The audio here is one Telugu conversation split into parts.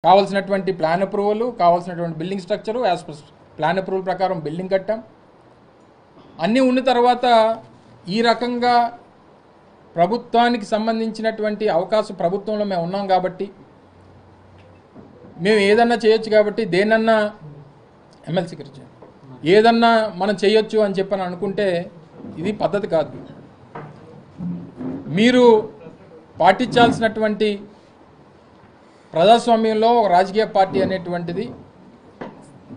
కావాల్సినటువంటి ప్లాన్ అప్రూవల్, కావాల్సినటువంటి building structure, as per plan approval ప్రకారం బిల్డింగ్ కట్టాం. అన్నీ ఉన్న తర్వాత ఈ రకంగా ప్రభుత్వానికి సంబంధించినటువంటి అవకాశం ప్రభుత్వంలో మేము ఉన్నాం కాబట్టి మేము ఏదన్నా చేయొచ్చు కాబట్టి దేనన్నా ఎమ్మెల్సీ గారు ఏదన్నా మనం చేయొచ్చు అని చెప్పని అనుకుంటే ఇది పద్ధతి కాదు. మీరు పాటించాల్సినటువంటి ప్రజాస్వామ్యంలో ఒక రాజకీయ పార్టీ అనేటువంటిది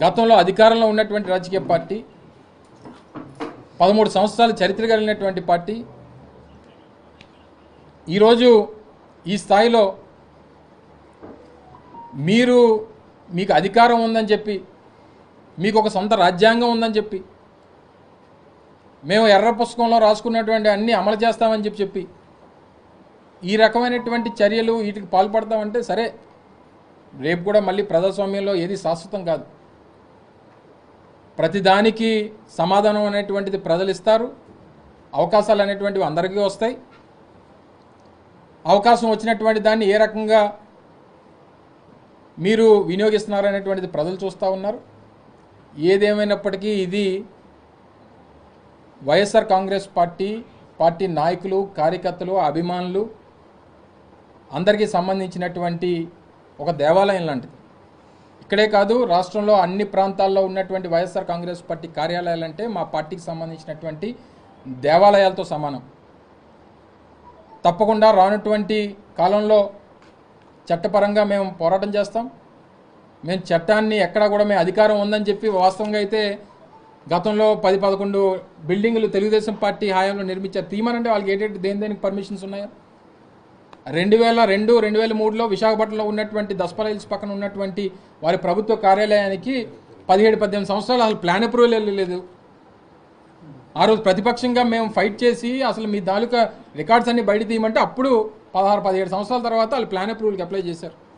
గతంలో అధికారంలో ఉన్నటువంటి రాజకీయ పార్టీ, 13 సంవత్సరాల చరిత్ర కలిగినటువంటి పార్టీ ఈరోజు ఈ స్థాయిలో మీకు అధికారం ఉందని చెప్పి, మీకు ఒక సొంత రాజ్యాంగం ఉందని చెప్పి, మేము ఎర్ర పుస్తకంలో రాసుకున్నటువంటి అన్నీ అమలు చేస్తామని చెప్పి ఈ రకమైనటువంటి చర్యలు వీటికి పాల్పడతామంటే సరే, రేపు కూడా మళ్ళీ ప్రజాస్వామ్యంలో ఏది శాశ్వతం కాదు. ప్రతిదానికి సమాధానం అనేటువంటిది ప్రజలు ఇస్తారు, అవకాశాలు అనేటువంటివి అందరికీ వస్తాయి. అవకాశం వచ్చినటువంటి దాన్ని ఏ రకంగా మీరు వినియోగిస్తున్నారు అనేటువంటిది ప్రజలు చూస్తూ ఉన్నారు. ఏదేమైనప్పటికీ ఇది వైఎస్ఆర్ కాంగ్రెస్ పార్టీ నాయకులు, కార్యకర్తలు, అభిమానులు అందరికీ సంబంధించినటువంటి ఒక దేవాలయం లాంటిది. ఇక్కడే కాదు, రాష్ట్రంలో అన్ని ప్రాంతాల్లో ఉన్నటువంటి వైఎస్ఆర్ కాంగ్రెస్ పార్టీ కార్యాలయాలంటే మా పార్టీకి సంబంధించినటువంటి దేవాలయాలతో సమానం. తప్పకుండా రానటువంటి కాలంలో చట్టపరంగా మేము పోరాటం చేస్తాం. మేము చట్టాన్ని ఎక్కడా కూడా మేము అధికారం ఉందని చెప్పి, వాస్తవంగా అయితే గతంలో 10-11 బిల్డింగులు తెలుగుదేశం పార్టీ హయాంలో నిర్మించారు. తీయమనంటే వాళ్ళకి దేనికి పర్మిషన్స్ ఉన్నాయో. 2002, 2003లో విశాఖపట్నంలో ఉన్నటువంటి దస్పల్ హిల్స్ పక్కన ఉన్నటువంటి వారి ప్రభుత్వ కార్యాలయానికి 17-18 సంవత్సరాలు అసలు ప్లాన్ అప్రూవల్ లేదు. ఆ రోజు ప్రతిపక్షంగా మేము ఫైట్ చేసి అసలు మీ తాలూకా రికార్డ్స్ అన్ని బయట తీయమంటే అప్పుడు 16-17 సంవత్సరాల తర్వాత వాళ్ళు ప్లాన్ అప్రూవల్కి అప్లై చేశారు.